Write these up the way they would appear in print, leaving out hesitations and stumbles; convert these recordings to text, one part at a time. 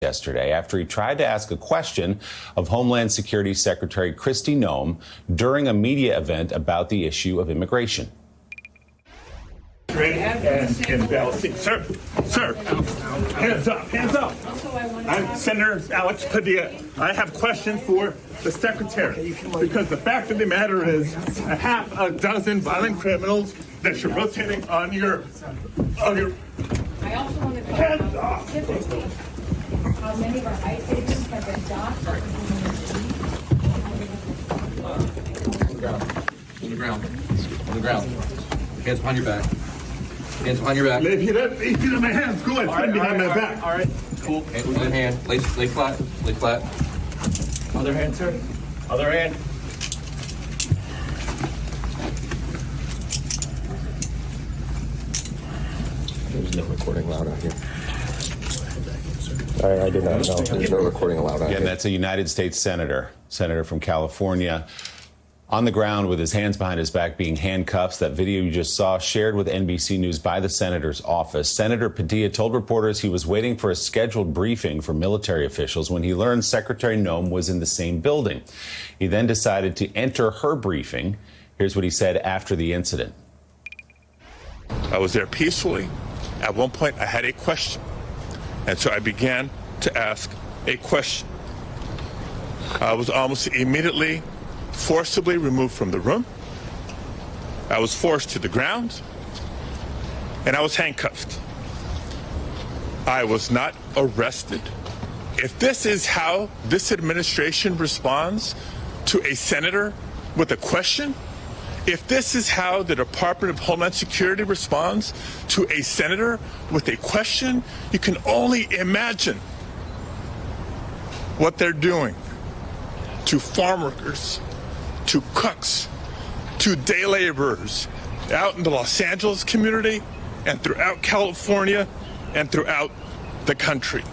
yesterday after he tried to ask a question of Homeland Security Secretary Noem during a media event about the issue of immigration. Sir, hands up. I'm Senator Alex Padilla. I have questions for the Secretary, because the fact of the matter is a half a dozen violent criminals that you're rotating on your I also want to hands off. Typically, how many of our ICE agents have been docked? On the ground. Hands behind your back. Hands behind your back. If you don't my hands, go ahead, put behind my back. All right. Cool. One hand. Lay flat. Lay flat. Other hand, sir. Other hand. There's no recording allowed out here. I did not know. There's no recording allowed out Yeah, here. that's a United States senator from California, on the ground with his hands behind his back, being handcuffed. That video you just saw, shared with NBC News by the senator's office. Senator Padilla told reporters he was waiting for a scheduled briefing for military officials when he learned Secretary Noem was in the same building. He then decided to enter her briefing. Here's what he said after the incident. I was there peacefully. At one point, I had a question. And so I began to ask a question. I was almost immediately forcibly removed from the room. I was forced to the ground, and I was handcuffed. I was not arrested. If this is how this administration responds to a senator with a question, if this is how the Department of Homeland Security responds to a senator with a question, you can only imagine what they're doing to farm workers, to cooks, to day laborers out in the Los Angeles community and throughout California and throughout the country.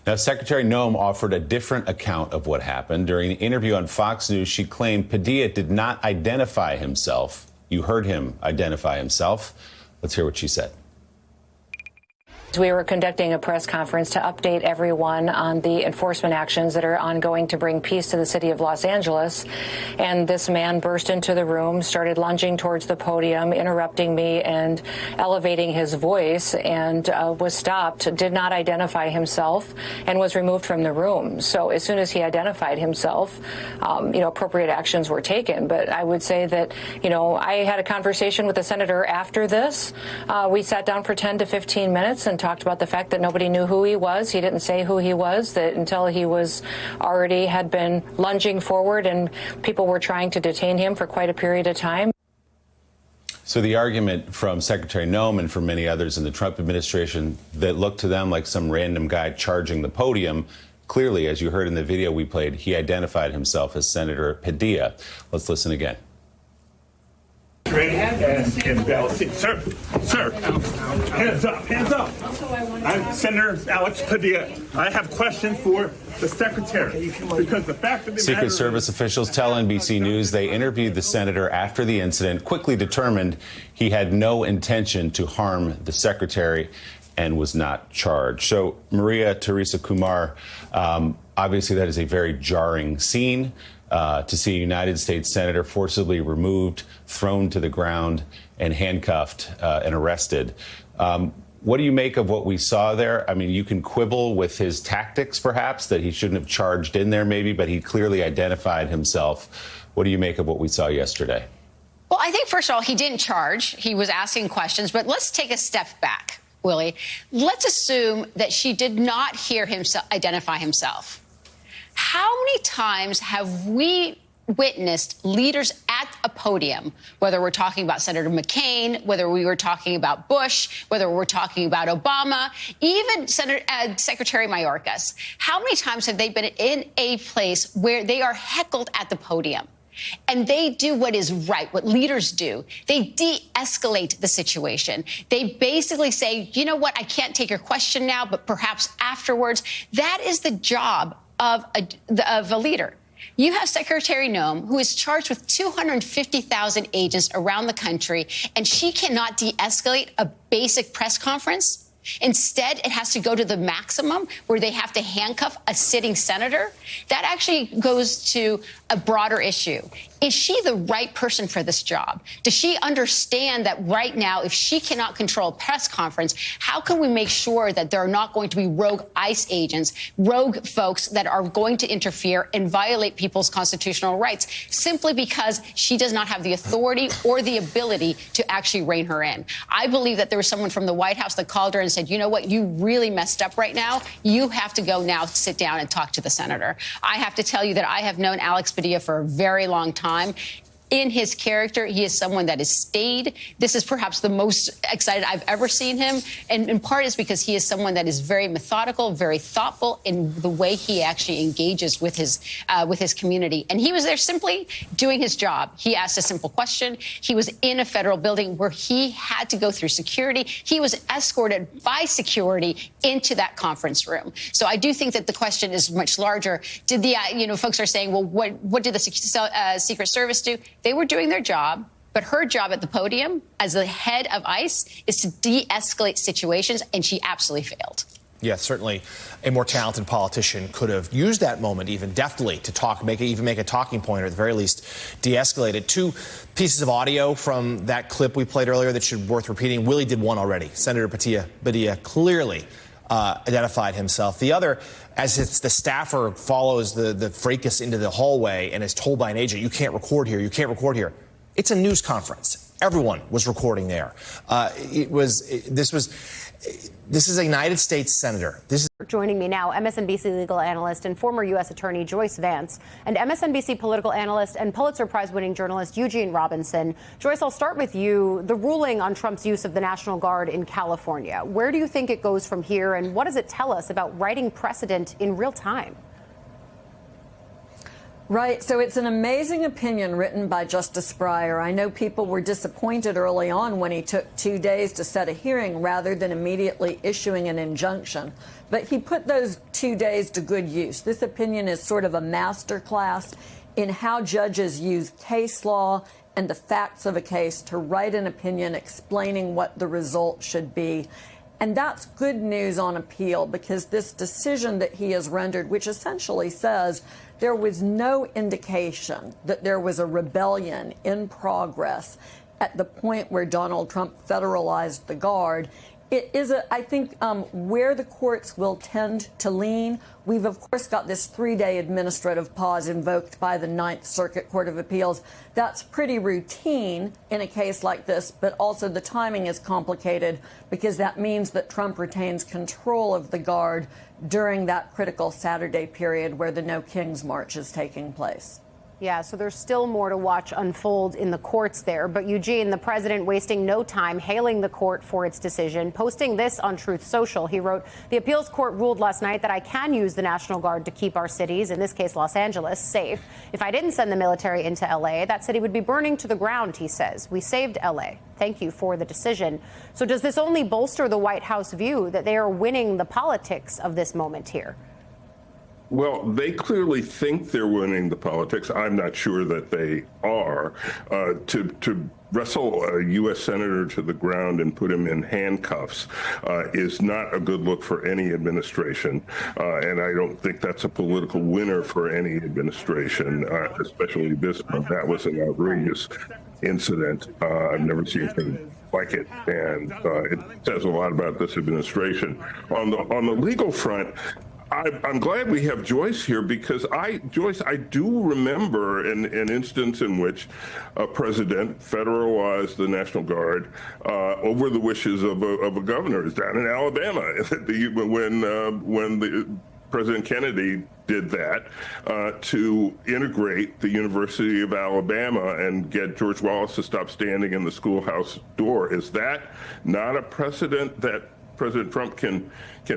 Now, Secretary Noem offered a different account of what happened. During the interview on Fox News, she claimed Padilla did not identify himself. You heard him identify himself. Let's hear what she said. We were conducting a press conference to update everyone on the enforcement actions that are ongoing to bring peace to the city of Los Angeles. And this man burst into the room, started lunging towards the podium, interrupting me and elevating his voice, and was stopped, did not identify himself, and was removed from the room. So as soon as he identified himself, appropriate actions were taken. But I would say that, I had a conversation with the senator after this. We sat down for 10 to 15 minutes and talked about the fact that nobody knew who he was. He didn't say who he was, that until he was already had been lunging forward and people were trying to detain him for quite a period of time. So the argument from Secretary Noem and from many others in the Trump administration that looked to them like some random guy charging the podium, clearly, as you heard in the video we played, he identified himself as Senator Padilla. Let's listen again. Sir, hands up. I'm Senator Alex Padilla. I have questions for the Secretary, because the fact of the matter Secret Service officials tell NBC News they interviewed the senator after the incident, quickly determined he had no intention to harm the Secretary and was not charged. So, Maria Teresa Kumar, obviously that is a very jarring scene. To see a United States senator forcibly removed, thrown to the ground, and handcuffed and arrested. What do you make of what we saw there? I mean, you can quibble with his tactics, perhaps, that he shouldn't have charged in there maybe, but he clearly identified himself. What do you make of what we saw yesterday? Well, I think, first of all, he didn't charge. He was asking questions. But let's take a step back, Willie. Let's assume that she did not hear him identify himself. How many times have we witnessed leaders at a podium, whether we're talking about Senator McCain, whether we were talking about Bush, whether we're talking about Obama, even Secretary Mayorkas, how many times have they been in a place where they are heckled at the podium? And they do what is right, what leaders do. They de-escalate the situation. They basically say, you know what, I can't take your question now, but perhaps afterwards. That is the job of a leader. You have Secretary Noem, who is charged with 250,000 agents around the country, and she cannot de-escalate a basic press conference. Instead, it has to go to the maximum where they have to handcuff a sitting senator. That actually goes to a broader issue. Is she the right person for this job? Does she understand that right now, if she cannot control a press conference, how can we make sure that there are not going to be rogue ICE agents, rogue folks that are going to interfere and violate people's constitutional rights simply because she does not have the authority or the ability to actually rein her in? I believe that there was someone from the White House that called her and said, you know what, you really messed up right now. You have to go now, sit down and talk to the senator. I have to tell you that I have known Alex Padilla for a very long time. In his character, he is someone that is staid. This is perhaps the most excited I've ever seen him. And in part is because he is someone that is very methodical, very thoughtful in the way he actually engages with his community. And he was there simply doing his job. He asked a simple question. He was in a federal building where he had to go through security. He was escorted by security into that conference room. So I do think that the question is much larger. Did the, folks are saying, well, what did the Secret Service do? They were doing their job, but her job at the podium as the head of ICE is to de-escalate situations, and she absolutely failed. Yeah, certainly a more talented politician could have used that moment even deftly to talk, make a talking point, or at the very least de-escalate it. Two pieces of audio from that clip we played earlier that should be worth repeating. Willie did one already. Senator Padilla clearly identified himself. The other, as the staffer follows the fracas into the hallway and is told by an agent, you can't record here, you can't record here. It's a news conference. Everyone was recording there. This is a United States senator. Joining me now, MSNBC legal analyst and former U.S. Attorney Joyce Vance, and MSNBC political analyst and Pulitzer Prize-winning journalist Eugene Robinson. Joyce, I'll start with you. The ruling on Trump's use of the National Guard in California, where do you think it goes from here, and what does it tell us about writing precedent in real time? Right. So it's an amazing opinion written by Justice Breyer. I know people were disappointed early on when he took 2 days to set a hearing rather than immediately issuing an injunction. But he put those 2 days to good use. This opinion is sort of a masterclass in how judges use case law and the facts of a case to write an opinion explaining what the result should be. And that's good news on appeal, because this decision that he has rendered, which essentially says there was no indication that there was a rebellion in progress at the point where Donald Trump federalized the Guard, it is, I think, where the courts will tend to lean. We've, of course, got this 3-day administrative pause invoked by the Ninth Circuit Court of Appeals. That's pretty routine in a case like this, but also the timing is complicated because that means that Trump retains control of the Guard during that critical Saturday period where the No Kings March is taking place. Yeah, so there's still more to watch unfold in the courts there. But Eugene, the president wasting no time hailing the court for its decision, posting this on Truth Social. He wrote, "The appeals court ruled last night that I can use the National Guard to keep our cities, in this case Los Angeles, safe. If I didn't send the military into L.A., that city would be burning to the ground," he says. "We saved L.A. Thank you for the decision." So does this only bolster the White House view that they are winning the politics of this moment here? Well, they clearly think they're winning the politics. I'm not sure that they are. To wrestle a U.S. senator to the ground and put him in handcuffs is not a good look for any administration. And I don't think that's a political winner for any administration, especially this one. That was an outrageous incident. I've never seen anything like it, and it says a lot about this administration. On the legal front, I'm glad we have Joyce here, because Joyce, I do remember an instance in which a president federalized the National Guard over the wishes of a governor. It's down in Alabama when President Kennedy did that to integrate the University of Alabama and get George Wallace to stop standing in the schoolhouse door. Is that not a precedent that President Trump can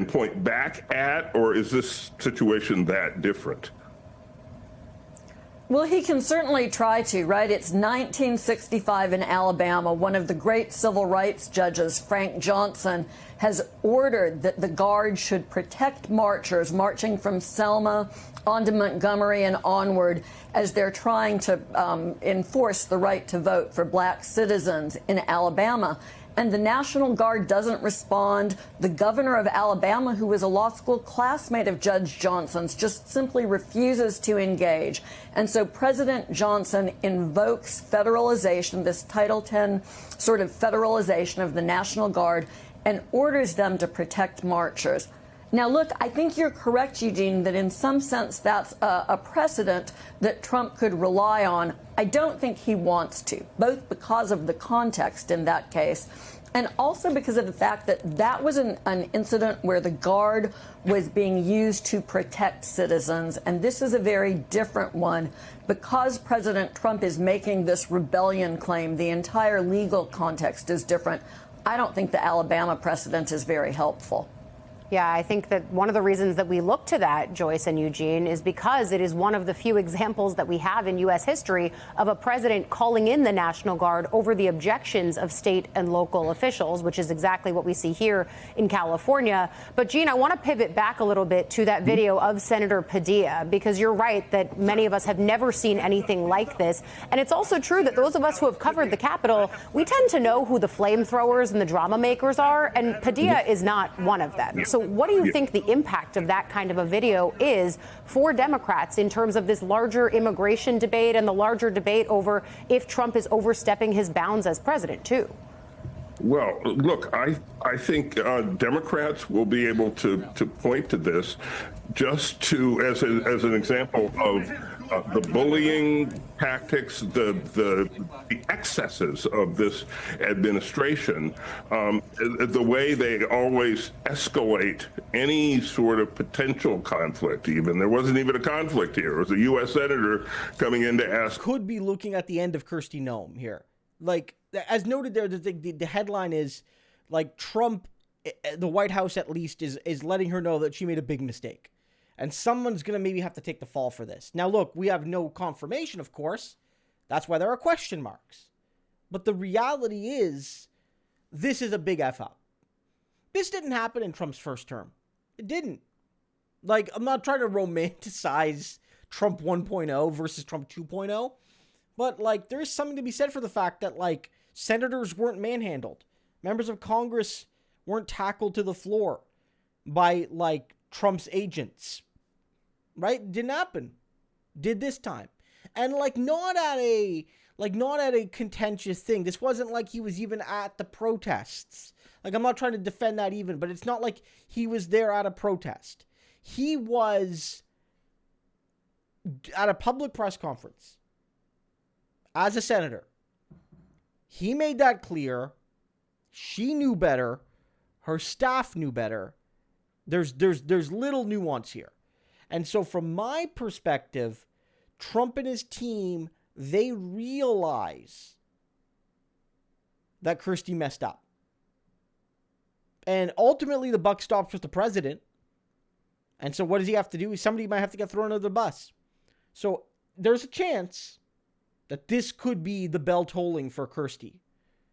point back at, or is this situation that different? Well, he can certainly try to, right? It's 1965 in Alabama. One of the great civil rights judges, Frank Johnson, has ordered that the Guard should protect marchers marching from Selma on to Montgomery and onward as they're trying to enforce the right to vote for black citizens in Alabama. and the National Guard doesn't respond. The governor of Alabama, who was a law school classmate of Judge Johnson's, just simply refuses to engage. And so President Johnson invokes federalization, this Title X sort of federalization of the National Guard, and orders them to protect marchers. Now, look, I think you're correct, Eugene, that in some sense that's a precedent that Trump could rely on. I don't think he wants to, both because of the context in that case and also because of the fact that that was an incident where the Guard was being used to protect citizens. And this is a very different one because President Trump is making this rebellion claim. The entire legal context is different. I don't think the Alabama precedent is very helpful. Yeah, I think that one of the reasons that we look to that, Joyce and Eugene, is because it is one of the few examples that we have in U.S. history of a president calling in the National Guard over the objections of state and local officials, which is exactly what we see here in California. But, Gene, I want to pivot back a little bit to that video of Senator Padilla, because you're right that many of us have never seen anything like this. And it's also true that those of us who have covered the Capitol, we tend to know who the flamethrowers and the drama makers are, and Padilla is not one of them. So what do you think the impact of that kind of a video is for Democrats in terms of this larger immigration debate and the larger debate over if Trump is overstepping his bounds as president, too? Well, look, I think Democrats will be able to point to this just to as an example of the bullying tactics, the excesses of this administration, the way they always escalate any sort of potential conflict. Even there wasn't even a conflict here. It was a U.S. senator coming in to ask. Could be looking at the end of Kristi Noem here. Like, as noted there, the headline is, like, Trump, the White House at least, is letting her know that she made a big mistake. And someone's going to maybe have to take the fall for this. Now, look, we have no confirmation, of course. That's why there are question marks. But the reality is, this is a big F-up. This didn't happen in Trump's first term. It didn't. Like, I'm not trying to romanticize Trump 1.0 versus Trump 2.0. But, like, there is something to be said for the fact that, like, senators weren't manhandled. Members of Congress weren't tackled to the floor by, like, Trump's agents. Right? Didn't happen. Did this time. And, like, not at a contentious thing. This wasn't like he was even at the protests. Like, I'm not trying to defend that even, but it's not like he was there at a protest. He was at a public press conference as a senator. He made that clear. She knew better. Her staff knew better. There's little nuance here. And so from my perspective, Trump and his team, they realize that Kristi messed up. And ultimately, the buck stops with the president. And so what does he have to do? Somebody might have to get thrown under the bus. So there's a chance that this could be the bell tolling for Kristi.